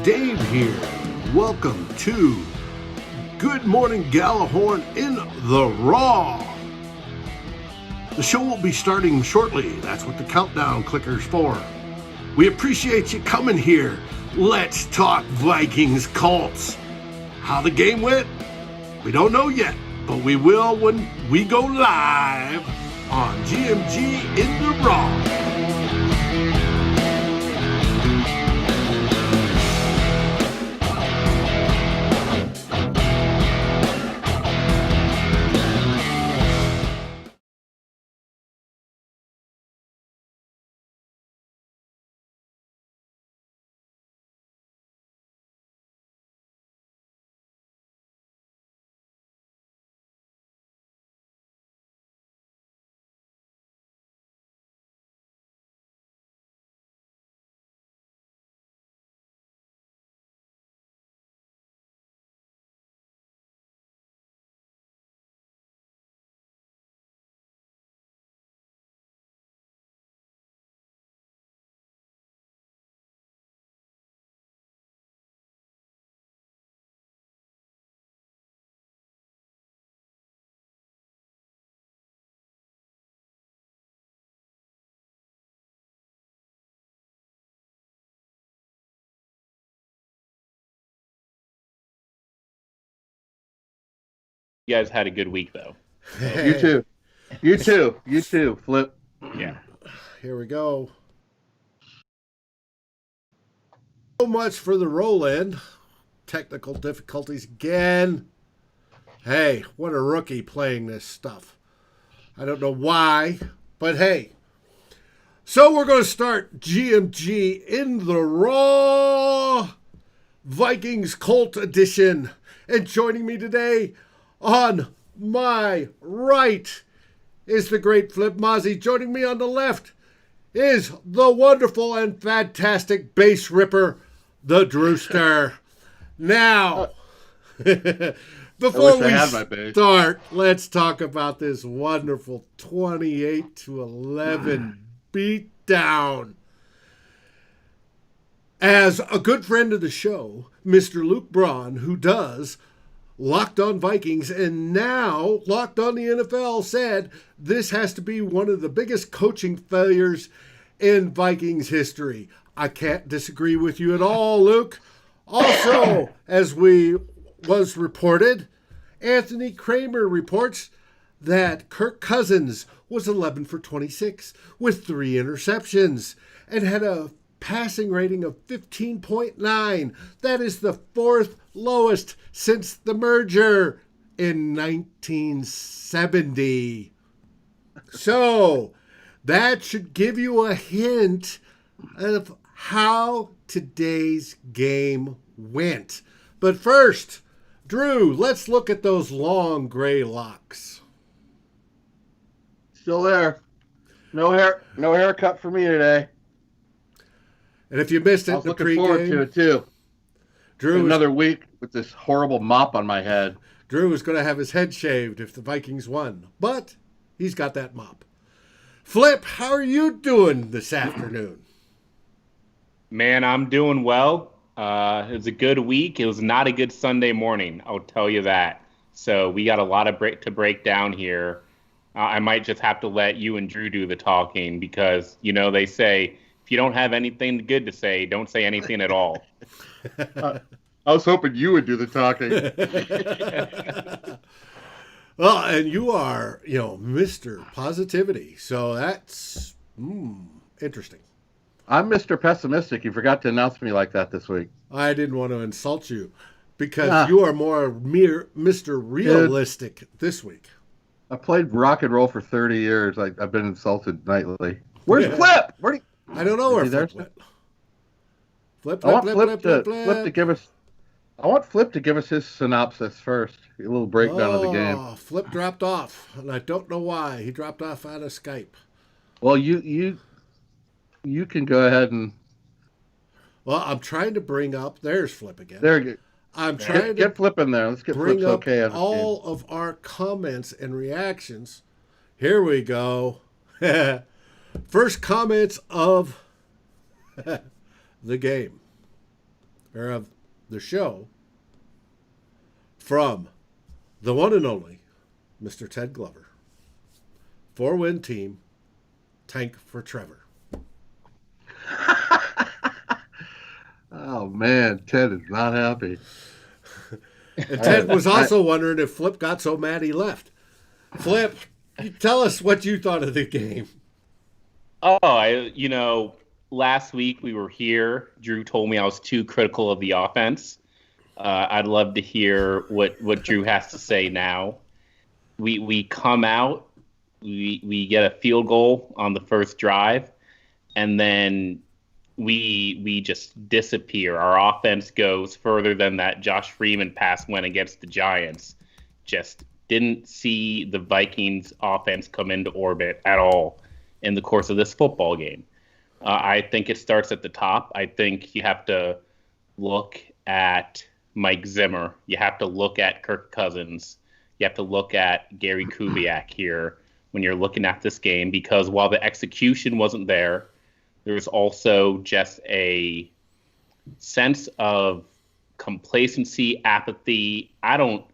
Dave here. Welcome to Good Morning Gallahorn in the Raw. The show will be starting shortly. That's what the countdown clicker's for. We appreciate you coming here. Let's talk Vikings Colts. How the game went? We don't know yet, but we will when we go live on GMG In The Raw. You guys had a good week, though. You too. You too. You too, Flip. Yeah. Here we go. So much for the roll-in. Technical difficulties again. Hey, what a rookie playing this stuff. I don't know why, but hey. So we're going to start GMG In The Raw Vikings Colt edition. And joining me today on my right is the great Flip Mozzie. Joining me on the left is the wonderful and fantastic bass ripper, the Drewster. Now, before we start, let's talk about this wonderful 28-11 beatdown. As a good friend of the show, Mr. Luke Braun, who does Locked on Vikings and now Locked on the NFL, said this has to be one of the biggest coaching failures in Vikings history. I can't disagree with you at all, Luke. Also, as was reported, Anthony Kramer reports that Kirk Cousins was 11 for 26 with 3 interceptions and had a passing rating of 15.9. That is the 4th lowest since the merger in 1970. So that should give you a hint of how today's game went. But first, Drew, let's look at those long gray locks. Still there. No haircut for me today. And if you missed it, I was looking forward to it too. Another week with this horrible mop on my head. Drew was going to have his head shaved if the Vikings won, but he's got that mop. Flip, how are you doing this afternoon? Man, I'm doing well. It was a good week. It was not a good Sunday morning, I'll tell you that. So we got a lot of to break down here. I might just have to let you and Drew do the talking because, they say, if you don't have anything good to say, don't say anything at all. I was hoping you would do the talking. Well, and you are, Mr. Positivity. So that's interesting. I'm Mr. Pessimistic. You forgot to announce me like that this week. I didn't want to insult you because you are more Mr. Realistic this week. I played rock and roll for 30 years. I've been insulted nightly. Where's Flip? I don't know where Flip went. Flip to give us. I want Flip to give us his synopsis first. A little breakdown of the game. Flip dropped off, and I don't know why. He dropped off out of Skype. Well, you can go ahead and. Well, I'm trying to bring up. There's Flip again. There you go. I'm trying to get Flip in there. Let's get bring Flip's up okay all of our comments and reactions. Here we go. First comments of the game. or of the show, from the one and only Mr. Ted Glover. 4-win team, tank for Trevor. Oh, man, Ted is not happy. And Ted was also wondering if Flip got so mad he left. Flip, tell us what you thought of the game. Last week we were here. Drew told me I was too critical of the offense. I'd love to hear what Drew has to say now. We come out, we get a field goal on the first drive, and then we just disappear. Our offense goes further than that Josh Freeman pass went against the Giants. Just didn't see the Vikings offense come into orbit at all in the course of this football game. I think it starts at the top. I think you have to look at Mike Zimmer. You have to look at Kirk Cousins. You have to look at Gary Kubiak here when you're looking at this game, because while the execution wasn't there, there's also just a sense of complacency, apathy. I don't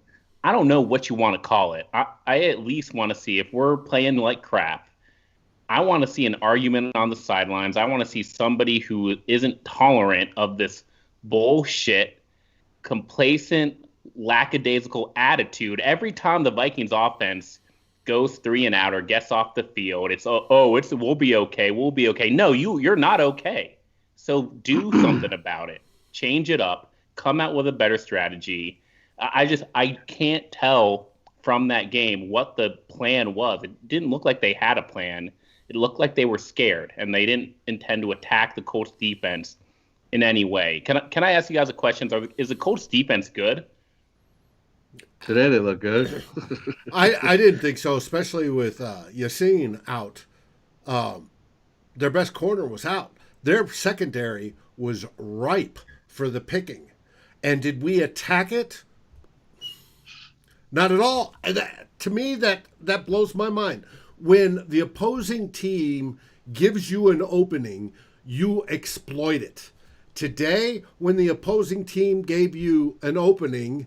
know what you want to call it. I at least want to see, if we're playing like crap, I want to see an argument on the sidelines. I want to see somebody who isn't tolerant of this bullshit, complacent, lackadaisical attitude. Every time the Vikings offense goes 3 and out or gets off the field, it's we'll be okay. We'll be okay. No, you're not okay. So do something about it. Change it up. Come out with a better strategy. I can't tell from that game what the plan was. It didn't look like they had a plan. It looked like they were scared, and they didn't intend to attack the Colts defense in any way. Can I ask you guys a question? Is the Colts defense good? Today they look good. I didn't think so, especially with Yassine out. Their best corner was out. Their secondary was ripe for the picking. And did we attack it? Not at all. To me, that blows my mind. When the opposing team gives you an opening, you exploit it. Today, when the opposing team gave you an opening,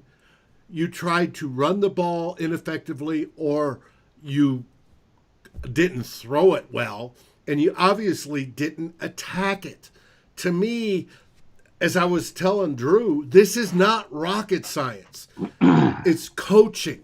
you tried to run the ball ineffectively, or you didn't throw it well, and you obviously didn't attack it. To me, as I was telling Drew, this is not rocket science. It's coaching,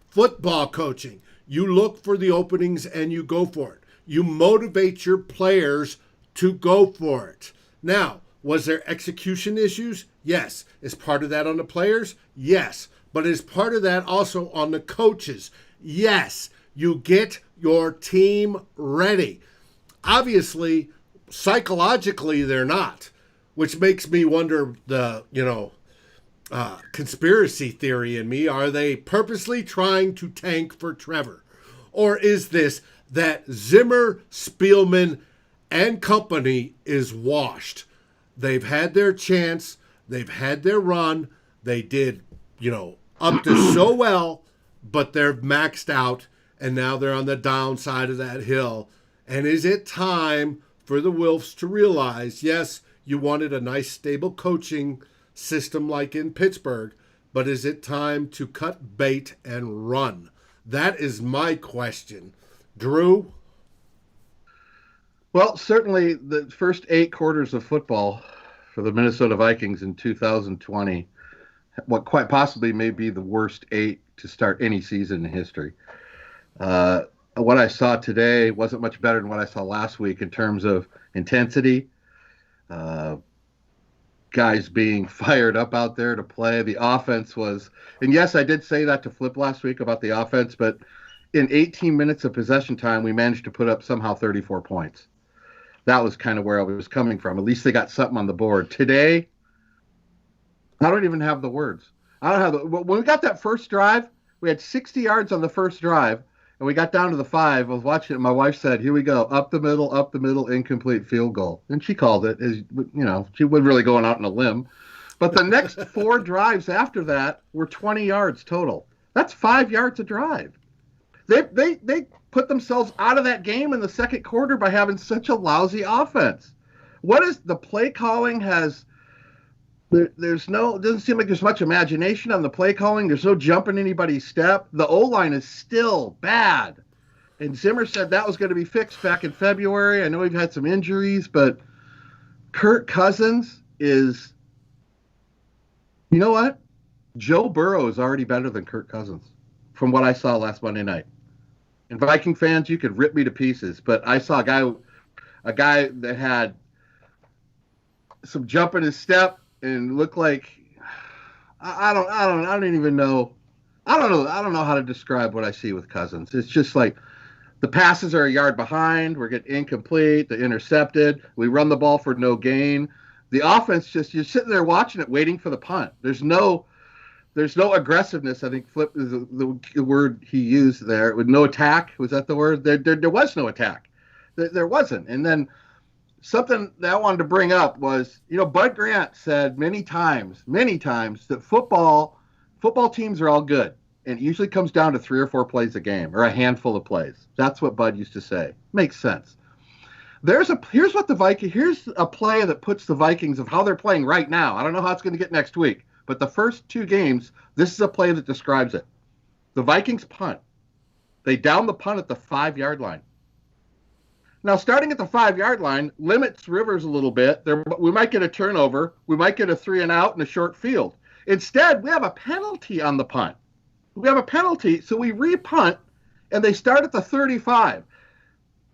football coaching. You look for the openings and you go for it. You motivate your players to go for it. Now, was there execution issues? Yes. Is part of that on the players? Yes. But is part of that also on the coaches? Yes. You get your team ready. Obviously, psychologically, they're not, which makes me wonder the, conspiracy theory in me. Are they purposely trying to tank for Trevor? Or is this that Zimmer, Spielman, and company is washed? They've had their chance. They've had their run. They did, up to so well, but they're maxed out, and now they're on the downside of that hill. And is it time for the Wilfs to realize, yes, you wanted a nice, stable coaching system like in Pittsburgh, but is it time to cut bait and run? That is my question. Drew? Well, certainly the first 8 quarters of football for the Minnesota Vikings in 2020, what quite possibly may be the worst 8 to start any season in history. What I saw today wasn't much better than what I saw last week in terms of intensity, guys being fired up out there to play. The offense was, and yes, I did say that to Flip last week about the offense, but in 18 minutes of possession time, we managed to put up somehow 34 points. That was kind of where I was coming from. At least they got something on the board. Today, I don't even have the words. When we got that first drive, we had 60 yards on the first drive, and we got down to the 5. I was watching it, and my wife said, "Here we go, up the middle, incomplete field goal." And she called it. She wasn't really going out on a limb. But the next 4 drives after that were 20 yards total. That's 5 yards a drive. They put themselves out of that game in the second quarter by having such a lousy offense. What is the play calling has It doesn't seem like there's much imagination on the play calling. There's no jumping anybody's step. The O-line is still bad. And Zimmer said that was going to be fixed back in February. I know we've had some injuries, but Kirk Cousins is, you know what? Joe Burrow is already better than Kirk Cousins from what I saw last Monday night. And Viking fans, you could rip me to pieces, but I saw a guy that had some jump in his step and looked like I don't even know. I don't know how to describe what I see with Cousins. It's just like the passes are a yard behind. We're getting incomplete. They're intercepted. We run the ball for no gain. The offense you're sitting there watching it, waiting for the punt. There's no aggressiveness. I think Flip is the word he used there. With no attack, was that the word? There was no attack. There wasn't. And then something that I wanted to bring up was, Bud Grant said many times that football teams are all good. And it usually comes down to 3 or 4 plays a game or a handful of plays. That's what Bud used to say. Makes sense. Here's a play that puts the Vikings of how they're playing right now. I don't know how it's going to get next week, but the first 2 games, this is a play that describes it. The Vikings punt. They down the punt at the 5-yard line. Now, starting at the 5-yard line limits Rivers a little bit. We might get a turnover. We might get a 3 and out in a short field. Instead, we have a penalty on the punt. We have a penalty, so we re-punt, and they start at the 35.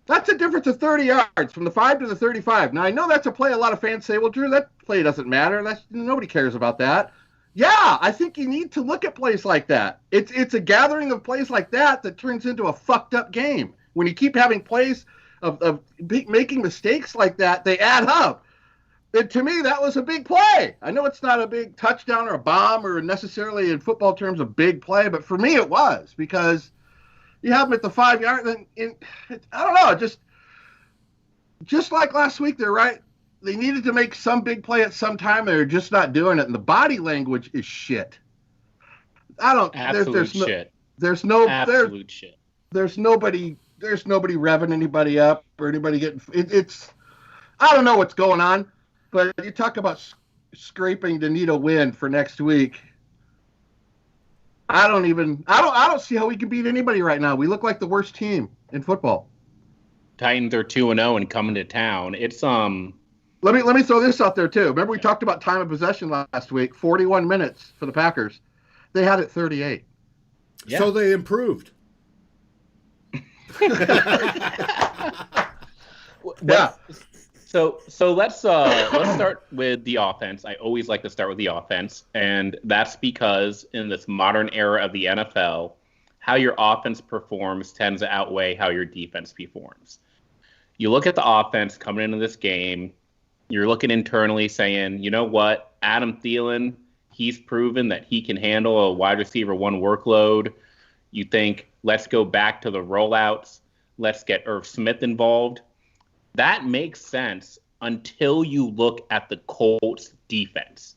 That's a difference of 30 yards from the 5 to the 35. Now, I know that's a play a lot of fans say, well, Drew, that play doesn't matter. Nobody cares about that. Yeah, I think you need to look at plays like that. It's a gathering of plays like that turns into a fucked up game. When you keep having plays of making mistakes like that, they add up. And to me, that was a big play. I know it's not a big touchdown or a bomb or necessarily in football terms a big play, but for me it was, because you have them at the 5-yard. I don't know, just like last week, they're right. They needed to make some big play at some time. They're just not doing it, and the body language is shit. Absolute shit. There's nobody revving anybody up or anybody getting. I don't know what's going on. But you talk about scraping to need a win for next week. I don't see how we can beat anybody right now. We look like the worst team in football. Titans are 2-0 and coming to town. It's Let me throw this out there too. Remember we talked about time of possession last week, 41 minutes for the Packers. They had it 38. Yeah. So they improved. Yeah. So let's start with the offense. I always like to start with the offense, and that's because in this modern era of the NFL, how your offense performs tends to outweigh how your defense performs. You look at the offense coming into this game, you're looking internally saying, you know what, Adam Thielen, he's proven that he can handle a wide receiver 1 workload. You think, let's go back to the rollouts, let's get Irv Smith involved. That makes sense until you look at the Colts defense.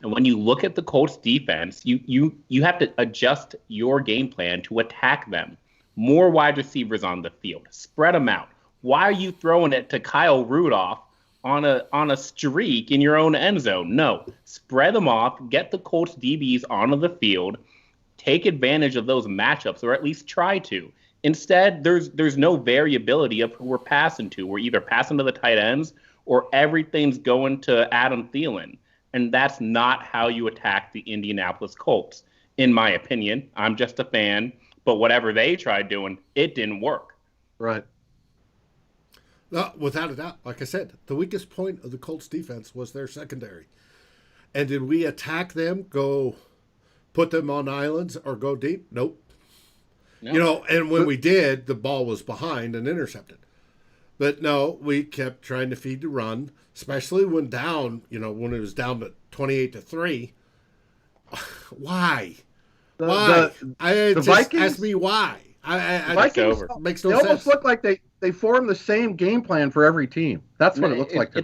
And when you look at the Colts defense, you have to adjust your game plan to attack them. More wide receivers on the field. Spread them out. Why are you throwing it to Kyle Rudolph on a streak in your own end zone? No. Spread them off. Get the Colts DBs onto the field. Take advantage of those matchups, or at least try to. Instead, there's no variability of who we're passing to. We're either passing to the tight ends or everything's going to Adam Thielen. And that's not how you attack the Indianapolis Colts, in my opinion. I'm just a fan. But whatever they tried doing, it didn't work. Right. No, without a doubt. Like I said, the weakest point of the Colts defense was their secondary. And did we attack them, go put them on islands, or go deep? Nope. No. And when we did, the ball was behind and intercepted. But no, we kept trying to feed the run, especially when down, when it was down to 28-3. Why? Why? The Vikings ask me why. Vikings makes no they sense. almost look like they formed the same game plan for every team. That's what it looks like.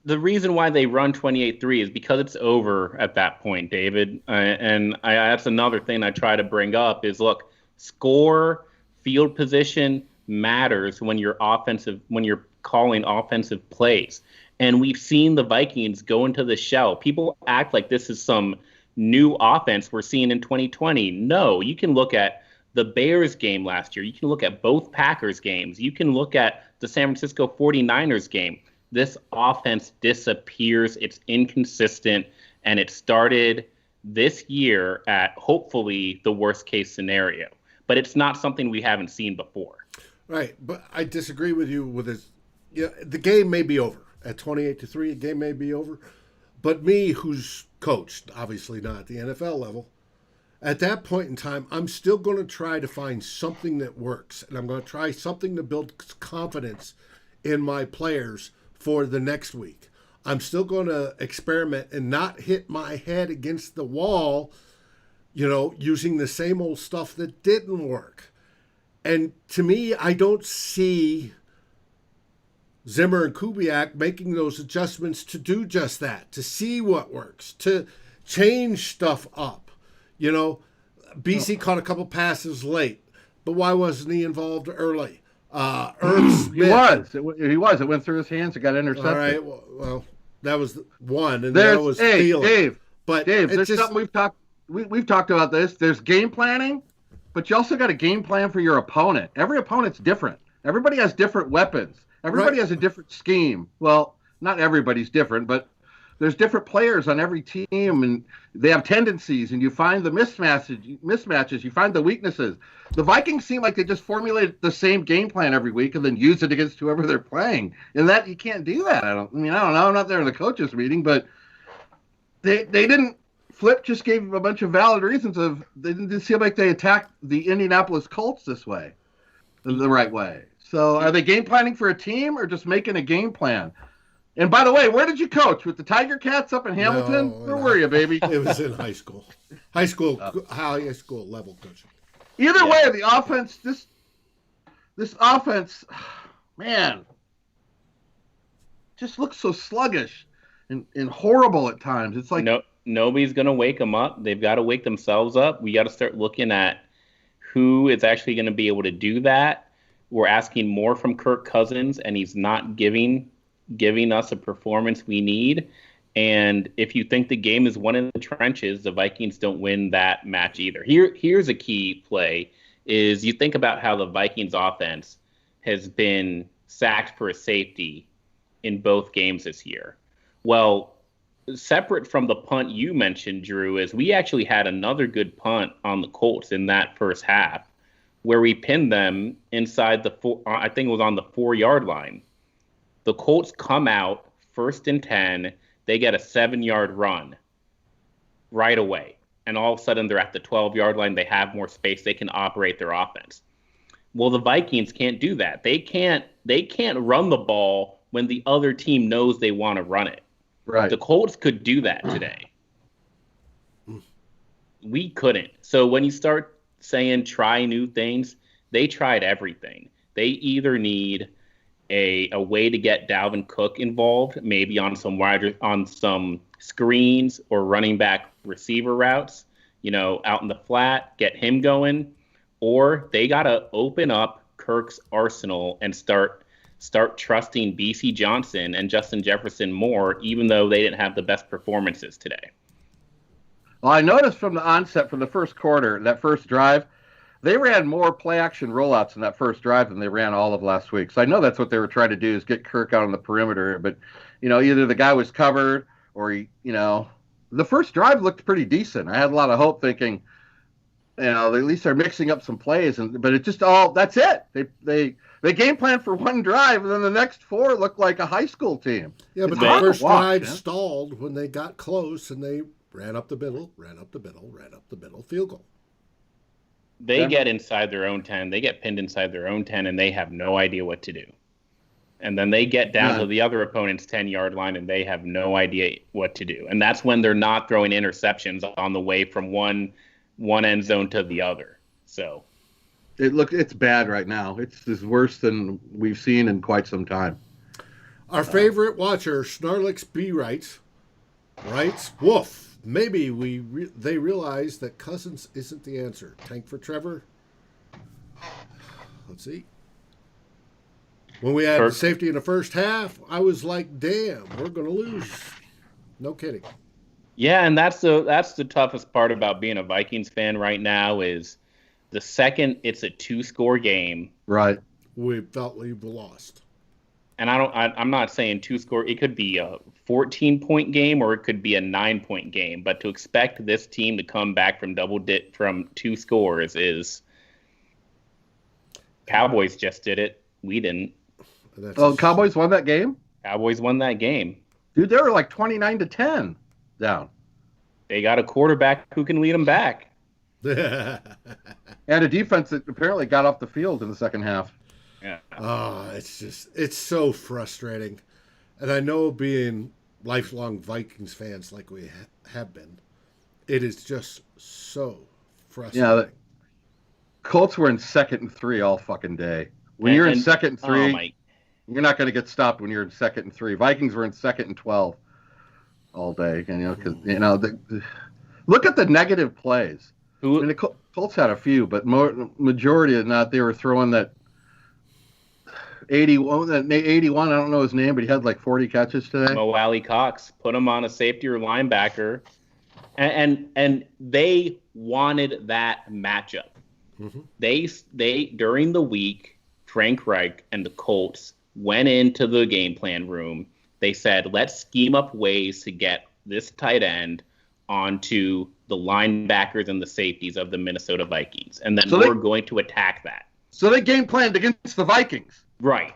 The reason why they run 28-3 is because it's over at that point, David. That's another thing I try to bring up is, look, score, field position matters when you're calling offensive plays. And we've seen the Vikings go into the shell. People act like this is some new offense we're seeing in 2020. No, you can look at the Bears game last year. You can look at both Packers games. You can look at the San Francisco 49ers game. This offense disappears. It's inconsistent. And it started this year at hopefully the worst case scenario. But it's not something we haven't seen before. Right, but I disagree with you with this. Yeah, the game may be over at 28-3. The game may be over, but me, who's coached, obviously not at the NFL level, at that point in time, I'm still going to try to find something that works, and I'm going to try something to build confidence in my players for the next week. I'm still going to experiment and not hit my head against the wall, using the same old stuff that didn't work. And to me, I don't see Zimmer and Kubiak making those adjustments to do just that, to see what works, to change stuff up. BC caught a couple passes late, but why wasn't he involved early? Irv Smith. He was. It went through his hands. It got intercepted. All right. Well, that was one, and that was Thielen. Dave, there's something we've talked about this. There's game planning, but you also got a game plan for your opponent. Every opponent's different. Everybody has different weapons. Everybody has a different scheme. Well, not everybody's different, but there's different players on every team, and they have tendencies, and you find the mismatches. You find the weaknesses. The Vikings seem like they just formulate the same game plan every week and then use it against whoever they're playing. And that you can't do that. I don't know. I'm not there in the coaches meeting, but they didn't. Flip just gave a bunch of valid reasons they didn't seem like they attacked the Indianapolis Colts this way, the right way. So are they game planning for a team or just making a game plan? And by the way, where did you coach? With the Tiger Cats up in Hamilton? Where were you, baby? It was in high school. High school level coaching. Either way, the offense, this offense, man, just looks so sluggish and horrible at times. It's like nobody's going to wake them up. They've got to wake themselves up. We got to start looking at who is actually going to be able to do that. We're asking more from Kirk Cousins, and he's not giving us a performance we need. And if you think the game is won in the trenches, the Vikings don't win that match either. Here's a key play is you think about how the Vikings offense has been sacked for a safety in both games this year. Well, separate from the punt you mentioned, Drew, is we actually had another good punt on the Colts in that first half where we pinned them inside I think it was on the 4-yard line. The Colts come out 1st and 10. They get a 7-yard run right away. And all of a sudden they're at the 12-yard line. They have more space. They can operate their offense. Well, the Vikings can't do that. They can't run the ball when the other team knows they want to run it. Right. The Colts could do that today. We couldn't. So when you start saying try new things, they tried everything. They either need a way to get Dalvin Cook involved, maybe on some screens or running back receiver routes, out in the flat, get him going, or they got to open up Kirk's arsenal and start trusting BC Johnson and Justin Jefferson more, even though they didn't have the best performances today. Well, I noticed from the onset, from the first quarter, that first drive, they ran more play-action rollouts in that first drive than they ran all of last week. So I know that's what they were trying to do, is get Kirk out on the perimeter. But, either the guy was covered or, the first drive looked pretty decent. I had a lot of hope thinking, at least they're mixing up some plays. But it just that's it. They game plan for one drive, and then the next 4 looked like a high school team. Yeah, but the first drive stalled when they got close, and they ran up the middle, field goal. They get inside their own 10. They get pinned inside their own 10, and they have no idea what to do. And then they get down to the other opponent's 10-yard line, and they have no idea what to do. And that's when they're not throwing interceptions on the way from one end zone to the other. So it's bad right now. It's worse than we've seen in quite some time. Our favorite watcher, Snarlix B, writes, woof. Maybe they realize that Cousins isn't the answer. Tank for Trevor. Let's see. When we had the Kirk. safety in the first half, I was like, damn, we're going to lose. No kidding. Yeah, and that's the toughest part about being a Vikings fan right now is the second it's a 2-score game. Right. We felt we lost. And I'm not saying 2-score. It could be a 14-point game or it could be a 9-point game. But to expect this team to come back from from 2 scores is Cowboys just did it. We didn't. Cowboys won that game? Cowboys won that game. Dude, they were like 29-10 down. They got a quarterback who can lead them back. And a defense that apparently got off the field in the second half. Yeah. It's so frustrating. And I know being lifelong Vikings fans like we have been, it is just so frustrating. Yeah, the Colts were in 2nd and 3 all fucking day. When you're in 2nd and 3, you're not going to get stopped when you're in 2nd and 3. Vikings were in 2nd and 12 all day. And, because look at the negative plays. The Colts had a few, but majority of not. They were throwing that 81. I don't know his name, but he had like 40 catches today. Mo Cox, put him on a safety or linebacker, and they wanted that matchup. Mm-hmm. They during the week, Frank Reich and the Colts went into the game plan room. They said, let's scheme up ways to get this tight end onto the linebackers and the safeties of the Minnesota Vikings. And then we're going to attack that. So they game planned against the Vikings. Right.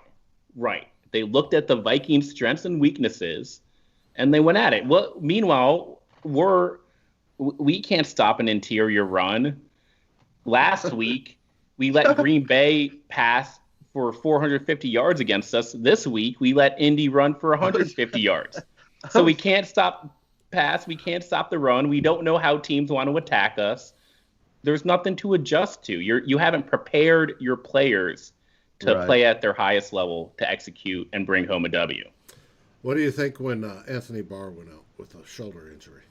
They looked at the Vikings' strengths and weaknesses, and they went at it. Well, meanwhile, we can't stop an interior run. Last week, we let Green Bay pass for 450 yards against us. This week, we let Indy run for 150 yards. So we can't stop pass. We can't stop the run. We don't know how teams want to attack us. There's nothing to adjust to. You haven't prepared your players to play at their highest level to execute and bring home a W. What do you think when Anthony Barr went out with a shoulder injury?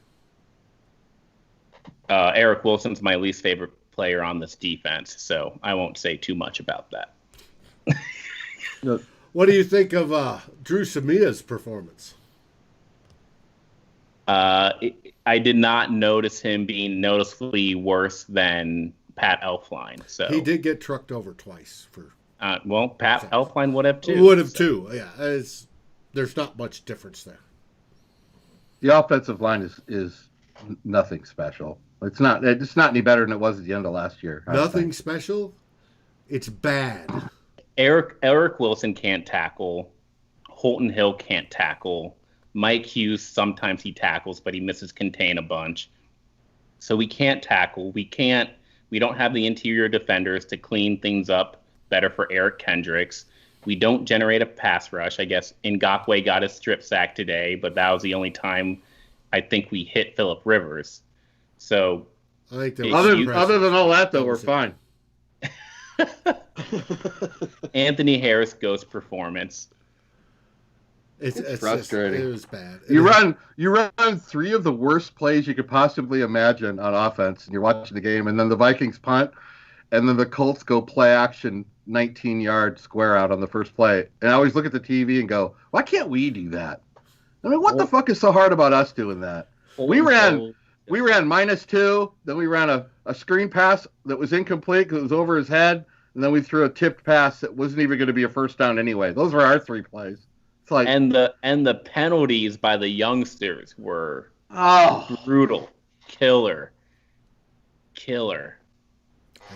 Eric Wilson's my least favorite player on this defense, so I won't say too much about that. What do you think of Drew Samia's performance? I did not notice him being noticeably worse than Pat Elflein. So he did get trucked over twice for. Pat Elflein would have too. Would have too. Yeah, there's not much difference there. The offensive line is nothing special. It's not any better than it was at the end of last year. Nothing special. It's bad. Eric Wilson can't tackle. Holton Hill can't tackle. Mike Hughes, sometimes he tackles, but he misses contain a bunch. So we can't tackle. We don't have the interior defenders to clean things up better for Eric Kendricks. We don't generate a pass rush. I guess Ngakoue got his strip sack today, but that was the only time I think we hit Phillip Rivers. So I think other than all that, though, we're fine. Anthony Harris ghost performance. It's frustrating. It was bad. You run 3 of the worst plays you could possibly imagine on offense, and you're watching the game, and then the Vikings punt, and then the Colts go play action 19-yard square out on the first play. And I always look at the TV and go, why can't we do that? I mean, what the fuck is so hard about us doing that? We ran -2, then we ran a screen pass that was incomplete because it was over his head, and then we threw a tipped pass that wasn't even going to be a first down anyway. Those were our 3 plays. It's like, and the penalties by the youngsters were brutal, killer.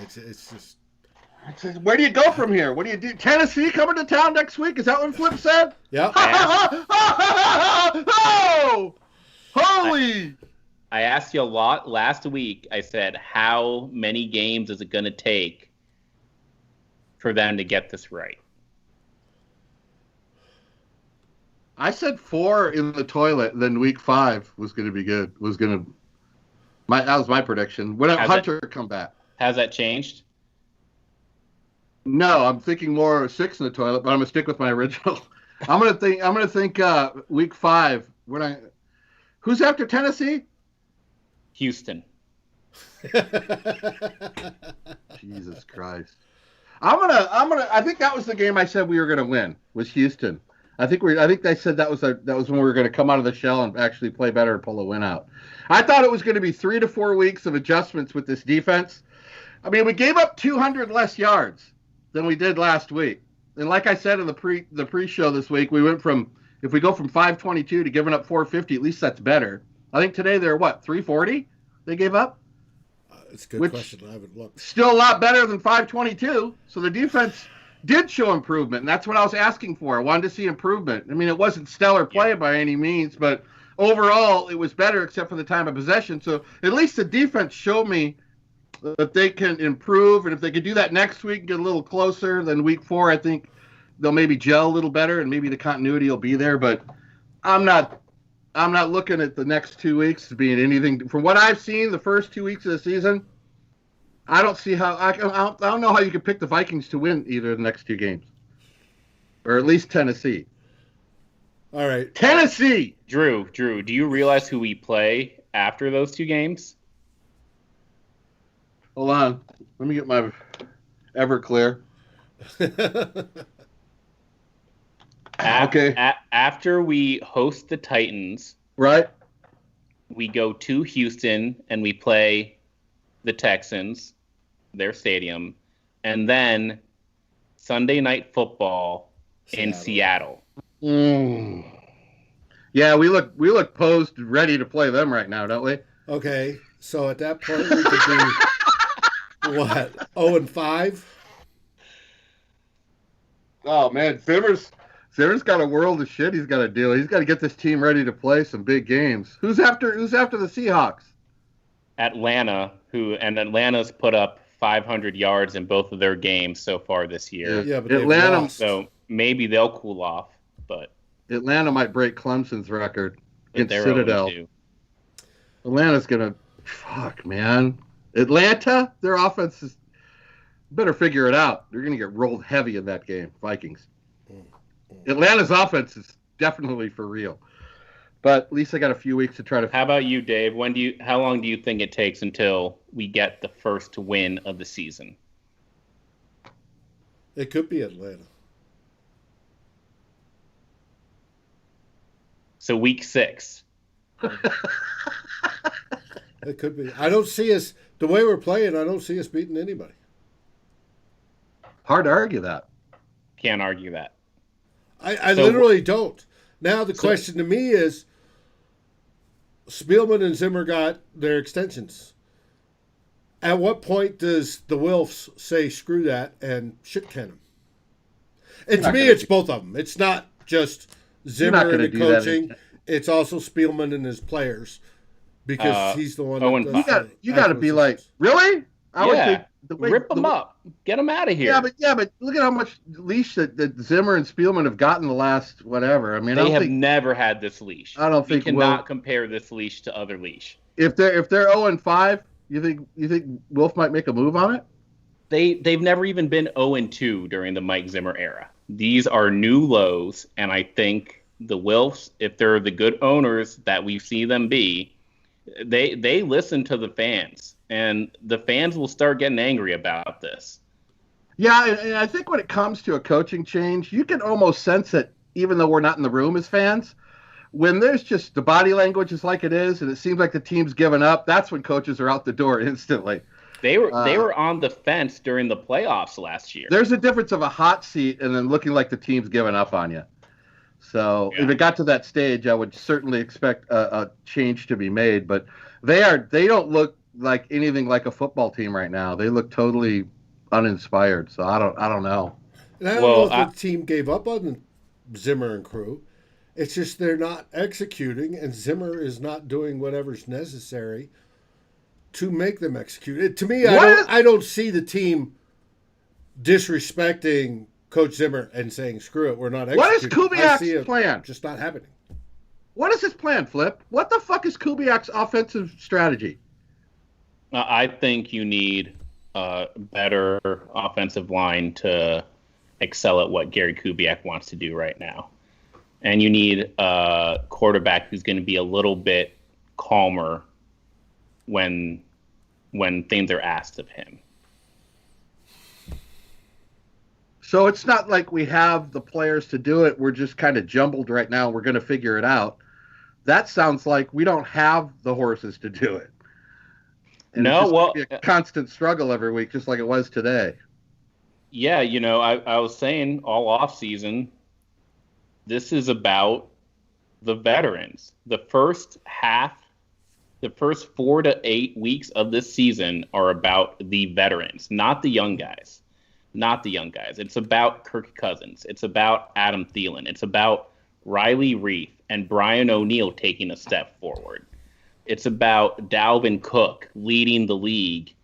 It's just. Where do you go from here? What do you do? Tennessee coming to town next week? Is that what Flip said? Yeah. Oh! Holy! I asked you a lot last week. I said, how many games is it going to take for them to get this right? I said 4 in the toilet, then week 5 was going to be good. That was my prediction. When Hunter come back? Has that changed? No, I'm thinking more 6 in the toilet, but I'm gonna stick with my original. I'm gonna think week 5. Who's after Tennessee? Houston. Jesus Christ. I think that was the game I said we were gonna win, was Houston. I think they said that was when we were gonna come out of the shell and actually play better and pull a win out. I thought it was gonna be 3 to 4 weeks of adjustments with this defense. I mean, we gave up 200 less yards than we did last week. And like I said in the pre-show this week, we went from, if we go from 522 to giving up 450, at least that's better. I think today they're what, 340 they gave up? It's a good question. I haven't looked. Still a lot better than 522. So the defense did show improvement, and that's what I was asking for. I wanted to see improvement. I mean, it wasn't stellar play by any means, but overall it was better except for the time of possession. So at least the defense showed me that they can improve, and if they could do that next week, get a little closer than week 4, I think they'll maybe gel a little better, and maybe the continuity will be there. But I'm not looking at the next 2 weeks as being anything. From what I've seen, the first 2 weeks of the season, I don't see how. I don't know how you could pick the Vikings to win either of the next 2 games, or at least Tennessee. All right, Tennessee. Drew, do you realize who we play after those 2 games? Hold on, let me get my Everclear. Okay. After we host the Titans, Right. we go to Houston and we play the Texans, their stadium, and then Sunday Night Football in Seattle. Yeah, we look posed, ready to play them right now, don't we? Okay, so at that point we could be what, 0-5? Oh man, Zimmer's got a world of shit he's got to do. He's got to get this team ready to play some big games. Who's after the Seahawks? Atlanta, Atlanta's put up 500 yards in both of their games so far this year. Yeah, but Atlanta. So maybe they'll cool off, but Atlanta might break Clemson's record against they're Citadel. 0-2. Atlanta's gonna, fuck man. Atlanta, their offense is, better figure it out. They're gonna get rolled heavy in that game. Vikings. Atlanta's offense is definitely for real, but at least I got a few weeks to try to. How about you, Dave? How long do you think it takes until we get the first win of the season? It could be Atlanta. So week 6. It could be. I don't see us, the way we're playing, I don't see us beating anybody. Hard to argue that. Can't argue that. I literally don't. Now the question to me is, Spielman and Zimmer got their extensions. At what point does the Wilfs say screw that and shit can them? And to me, it's both of them. It's not just Zimmer and the coaching. It's also Spielman and his players, because he's the one. You got to be like, really? I would think rip them up, get them out of here. Yeah, but look at how much leash that Zimmer and Spielman have gotten the last whatever. I mean, they have never had this leash. I don't think we cannot compare this leash to other leash. If they're 0-5, you think Wilf might make a move on it? They've never even been 0-2 during the Mike Zimmer era. These are new lows, and I think the Wilfs, if they're the good owners that we see them be, they listen to the fans, and the fans will start getting angry about this. Yeah, and I think when it comes to a coaching change, you can almost sense it, even though we're not in the room as fans. When there's just the body language is like it is, and it seems like the team's given up, that's when coaches are out the door instantly. They were on the fence during the playoffs last year. There's a difference of a hot seat and then looking like the team's given up on you. So if it got to that stage, I would certainly expect a change to be made. But they don't look like anything like a football team right now. They look totally uninspired. So I don't know. And I don't know if the team gave up on Zimmer and crew. It's just they're not executing, and Zimmer is not doing whatever's necessary to make them execute. To me, I don't see the team disrespecting Coach Zimmer and saying, screw it, we're not executing. What is Kubiak's plan? Just not happening. What is his plan, Flip? What the fuck is Kubiak's offensive strategy? I think you need a better offensive line to excel at what Gary Kubiak wants to do right now. And you need a quarterback who's going to be a little bit calmer when things are asked of him. So it's not like we have the players to do it. We're just kind of jumbled right now. We're going to figure it out. That sounds like we don't have the horses to do it. And No, it's just well, going to be a constant struggle every week, just like it was today. yeah, I was saying all off season, this is about the veterans. The first 4 to 8 weeks of this season are about the veterans, not the young guys. Not the young guys. It's about Kirk Cousins. It's about Adam Thielen. It's about Riley Reif and Brian O'Neill taking a step forward. It's about Dalvin Cook leading the league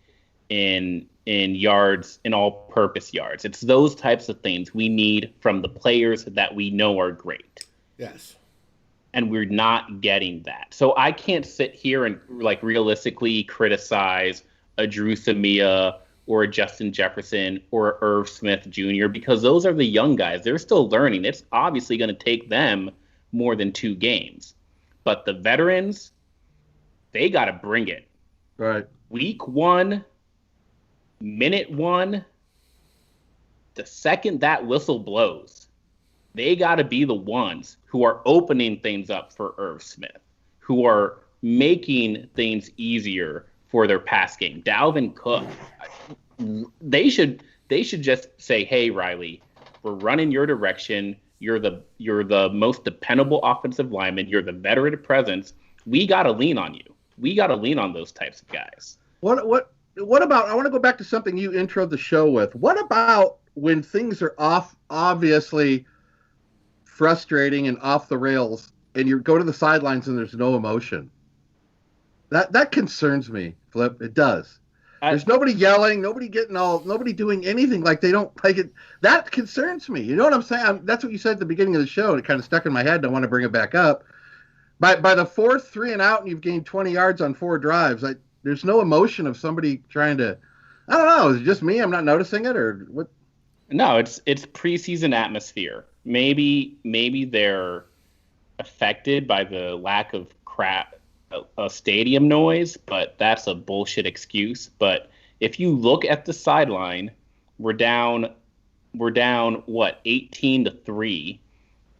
in yards, in all-purpose yards. It's those types of things we need from the players that we know are great. Yes. And we're not getting that. So I can't sit here and like realistically criticize a Drew Samia or a Justin Jefferson or a Irv Smith Jr. because those are the young guys. They're still learning. It's obviously going to take them more than 2 games. But the veterans, they got to bring it. Right. Week 1, minute 1, the second that whistle blows, they got to be the ones who are opening things up for Irv Smith, who are making things easier for their pass game. Dalvin Cook, they should just say, "Hey, Riley, we're running your direction. You're the most dependable offensive lineman. You're the veteran presence. We got to lean on you. We got to lean on those types of guys." What about? I want to go back to something you introed the show with. What about when things are obviously frustrating and off the rails, and you go to the sidelines and there's no emotion? That concerns me, Flip. It does. There's nobody yelling, nobody doing anything like they don't like it. That concerns me. You know what I'm saying? That's what you said at the beginning of the show, and it kind of stuck in my head, and I want to bring it back up. By the 4th 3 and out, and you've gained 20 yards on 4 drives, there's no emotion of somebody trying to, I don't know, is it just me? I'm not noticing it, or what? No, it's preseason atmosphere. Maybe they're affected by the lack of a stadium noise, but that's a bullshit excuse. But if you look at the sideline, we're down what, 18-3,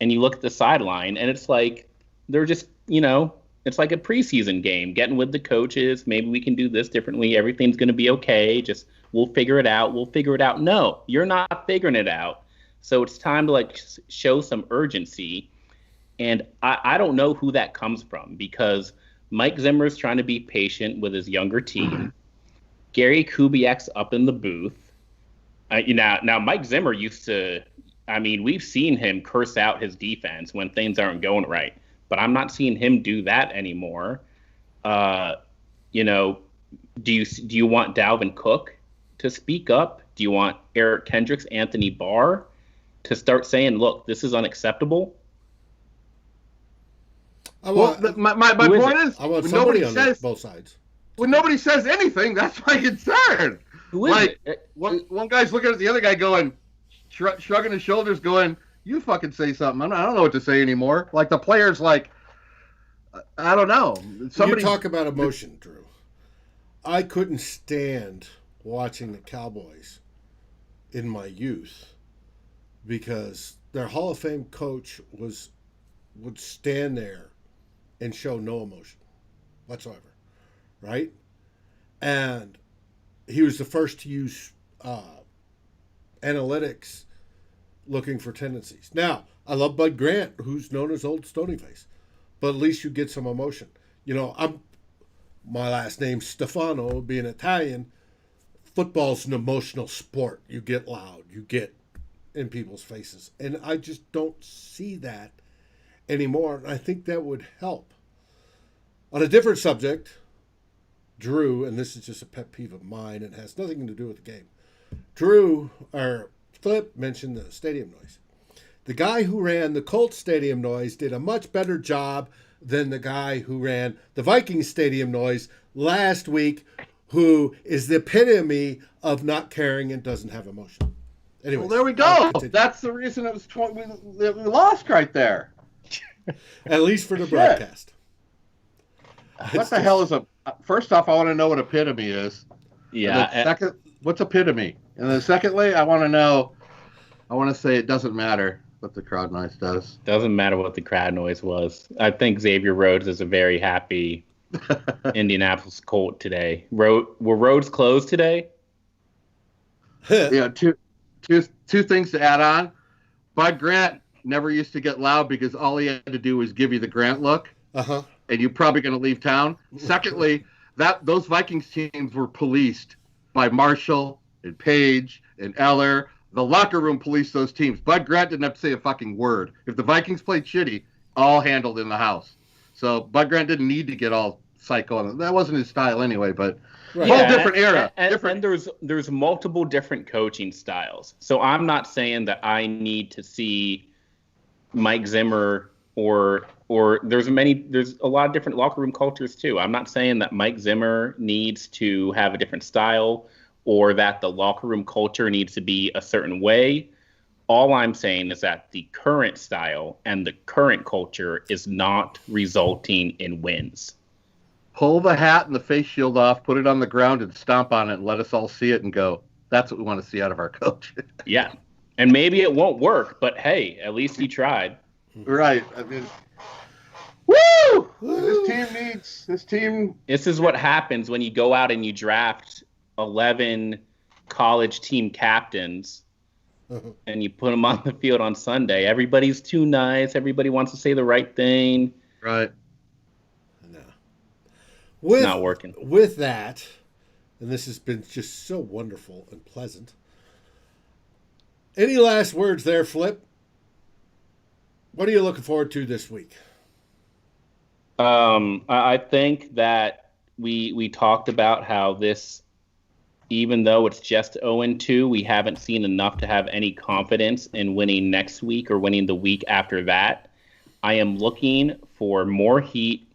and you look at the sideline and it's like they're just, it's like a preseason game, getting with the coaches. Maybe we can do this differently. Everything's going to be okay. Just we'll figure it out. No, you're not figuring it out. So it's time to show some urgency. And I don't know who that comes from, because Mike Zimmer's trying to be patient with his younger team. Gary Kubiak's up in the booth. Now Mike Zimmer used to, we've seen him curse out his defense when things aren't going right, but I'm not seeing him do that anymore. Do you want Dalvin Cook to speak up? Do you want Eric Kendricks, Anthony Barr to start saying, look, this is unacceptable? My point is, I want somebody on both sides. When nobody says anything, that's my concern. Who is it? One guy's looking at the other guy going, shrugging his shoulders going, you fucking say something. I don't know what to say anymore. Like the player's like, I don't know. You talk about emotion, Drew. I couldn't stand watching the Cowboys in my youth because their Hall of Fame coach would stand there and show no emotion whatsoever, right? And he was the first to use analytics looking for tendencies. Now, I love Bud Grant, who's known as Old Stony Face, but at least you get some emotion. My last name's Stefano, being Italian. Football's an emotional sport. You get loud, you get in people's faces, and I just don't see that anymore. And I think that would help. On a different subject, Drew, and this is just a pet peeve of mine and has nothing to do with the game. Flip mentioned the stadium noise. The guy who ran the Colts stadium noise did a much better job than the guy who ran the Vikings stadium noise last week, who is the epitome of not caring and doesn't have emotion. Anyways, well, there we go. That's the reason it was we lost right there. At least for the broadcast. What the hell is first off, I want to know what epitome is. Yeah. Second, what's epitome? And then secondly, I want to know I want to say it doesn't matter what the crowd noise does. Doesn't matter what the crowd noise was. I think Xavier Rhodes is a very happy Indianapolis Colt today. Were roads closed today? Yeah, two things to add on. Bud Grant never used to get loud because all he had to do was give you the Grant look, Uh-huh. and you're probably going to leave town. Secondly, those Vikings teams were policed by Marshall and Page and Eller. The locker room policed those teams. Bud Grant didn't have to say a fucking word. If the Vikings played shitty, all handled in the house. So Bud Grant didn't need to get all psycho on it. That wasn't his style anyway, but Right. whole different era. And there's multiple different coaching styles. So I'm not saying that I need to see Mike Zimmer or there's a lot of different locker room cultures too. I'm not saying that Mike Zimmer needs to have a different style or that the locker room culture needs to be a certain way. All I'm saying is that the current style and the current culture is not resulting in wins. Pull the hat and the face shield off, put it on the ground, and stomp on it, and let us all see it and go, that's what we want to see out of our coach. Yeah. And maybe it won't work, but hey, at least he tried. Right. I mean, woo! This team. This is what happens when you go out and you draft 11 college team captains and you put them on the field on Sunday. Everybody's too nice. Everybody wants to say the right thing. Right. It's not working. With that, and this has been just so wonderful and pleasant. Any last words there, Flip? What are you looking forward to this week? I think that we talked about how this, even though it's just 0-2, we haven't seen enough to have any confidence in winning next week or winning the week after that. I am looking for more heat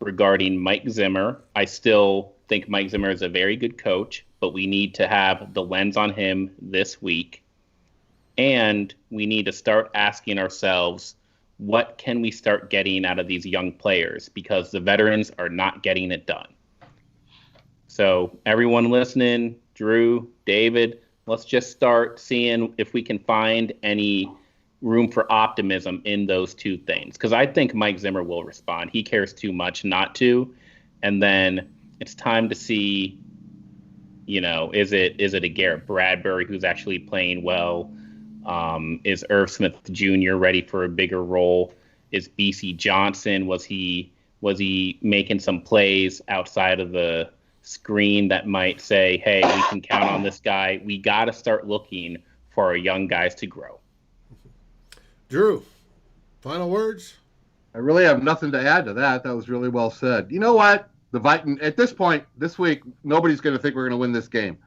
regarding Mike Zimmer. I still think Mike Zimmer is a very good coach, but we need to have the lens on him this week. And we need to start asking ourselves, what can we start getting out of these young players? Because the veterans are not getting it done. So everyone listening, Drew, David, let's just start seeing if we can find any room for optimism in those two things. Because I think Mike Zimmer will respond. He cares too much not to. And then it's time to see, is it a Garrett Bradbury who's actually playing well? Is Irv Smith Jr. ready for a bigger role? Is BC Johnson, was he making some plays outside of the screen that might say, hey, we can count on this guy? We got to start looking for our young guys to grow. Drew, final words? I really have nothing to add to that. That was really well said. You know what? The Vikings, at this point, this week, nobody's going to think we're going to win this game.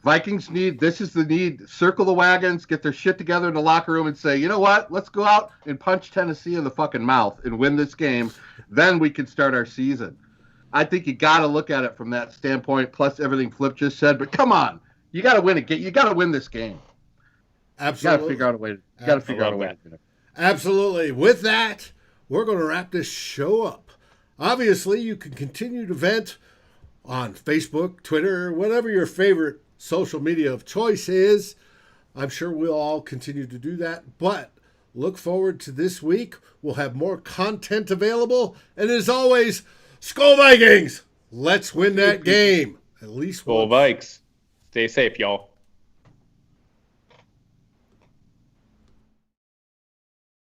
Vikings this is the need, circle the wagons, get their shit together in the locker room and say, you know what? Let's go out and punch Tennessee in the fucking mouth and win this game. Then we can start our season. I think you got to look at it from that standpoint, plus everything Flip just said. But come on, you got to win it. You got to win this game. Absolutely. You got to figure out a way. You got to figure out a way to do it. Absolutely. With that, we're going to wrap this show up. Obviously, you can continue to vent on Facebook, Twitter, whatever your favorite social media of choice is. I'm sure we'll all continue to do that. But look forward to this week. We'll have more content available. And as always, Skol Vikings! Let's win that game. At least Skol once. Vikes. Stay safe, y'all.